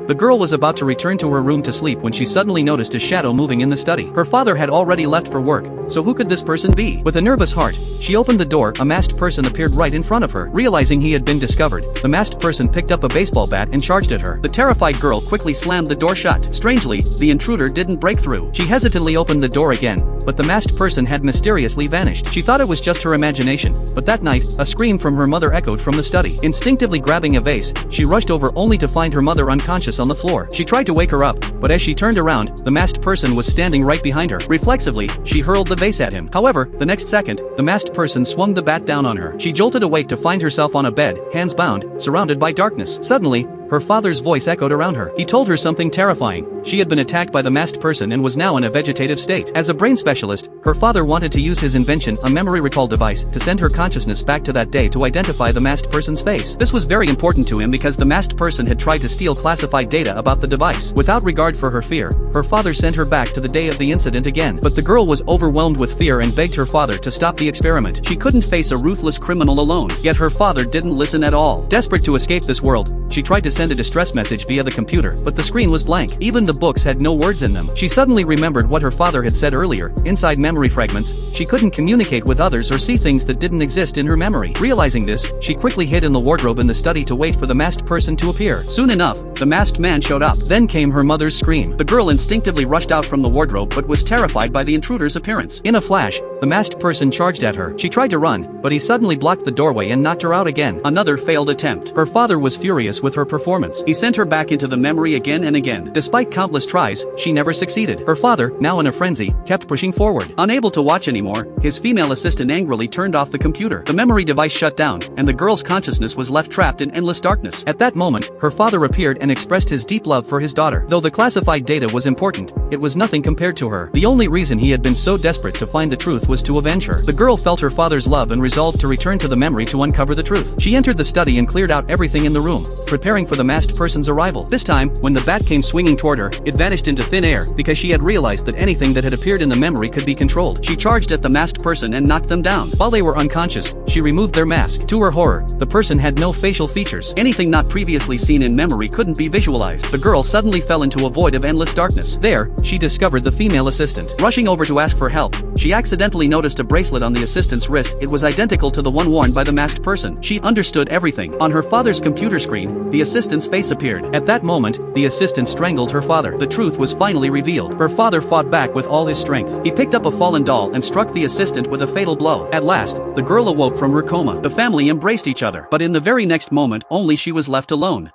The girl was about to return to her room to sleep when she suddenly noticed a shadow moving in the study. Her father had already left for work, so who could this person be? With a nervous heart, she opened the door. A masked person appeared right in front of her. Realizing he had been discovered, the masked person picked up a baseball bat and charged at her. The terrified girl quickly slammed the door shut. Strangely, the intruder didn't break through. She hesitantly opened the door again, but the masked person had mysteriously vanished. She thought it was just her imagination, but that night, a scream from her mother echoed from the study. Instinctively grabbing a vase, she rushed over only to find her mother unconscious on the floor. She tried to wake her up, but as she turned around, the masked person was standing right behind her. Reflexively, she hurled the vase at him. However, the next second, the masked person swung the bat down on her. She jolted awake to find herself on a bed, hands bound, surrounded by darkness. Suddenly, her father's voice echoed around her. He told her something terrifying. She had been attacked by the masked person and was now in a vegetative state. As a brain specialist, her father wanted to use his invention, a memory recall device, to send her consciousness back to that day to identify the masked person's face. This was very important to him because the masked person had tried to steal classified data about the device. Without regard for her fear, her father sent her back to the day of the incident again. But the girl was overwhelmed with fear and begged her father to stop the experiment. She couldn't face a ruthless criminal alone, yet her father didn't listen at all. Desperate to escape this world, she tried to send a distress message via the computer, but the screen was blank. Even the books had no words in them. She suddenly remembered what her father had said earlier. Inside memory fragments, she couldn't communicate with others or see things that didn't exist in her memory. Realizing this, she quickly hid in the wardrobe in the study to wait for the masked person to appear. Soon enough, the masked man showed up. Then came her mother's scream. The girl instinctively rushed out from the wardrobe but was terrified by the intruder's appearance. In a flash, the masked person charged at her. She tried to run, but he suddenly blocked the doorway and knocked her out again. Another failed attempt. Her father was furious with her performance. He sent her back into the memory again and again. Despite countless tries, she never succeeded. Her father, now in a frenzy, kept pushing forward. Unable to watch anymore, his female assistant angrily turned off the computer. The memory device shut down, and the girl's consciousness was left trapped in endless darkness. At that moment, her father appeared and expressed his deep love for his daughter. Though the classified data was important, it was nothing compared to her. The only reason he had been so desperate to find the truth was to avenge her. The girl felt her father's love and resolved to return to the memory to uncover the truth. She entered the study and cleared out everything in the room, preparing for the masked person's arrival. This time, when the bat came swinging toward her, it vanished into thin air because she had realized that anything that had appeared in the memory could be controlled. She charged at the masked person and knocked them down. While they were unconscious, she removed their mask. To her horror, the person had no facial features. Anything not previously seen in memory couldn't be visualized. The girl suddenly fell into a void of endless darkness. There, she discovered the female assistant. Rushing over to ask for help, she accidentally noticed a bracelet on the assistant's wrist. It was identical to the one worn by the masked person. She understood everything. On her father's computer screen, the assistant's face appeared. At that moment, the assistant strangled her father. The truth was finally revealed. Her father fought back with all his strength. He picked up a fallen doll and struck the assistant with a fatal blow. At last, the girl awoke from her coma. The family embraced each other. But in the very next moment, only she was left alone.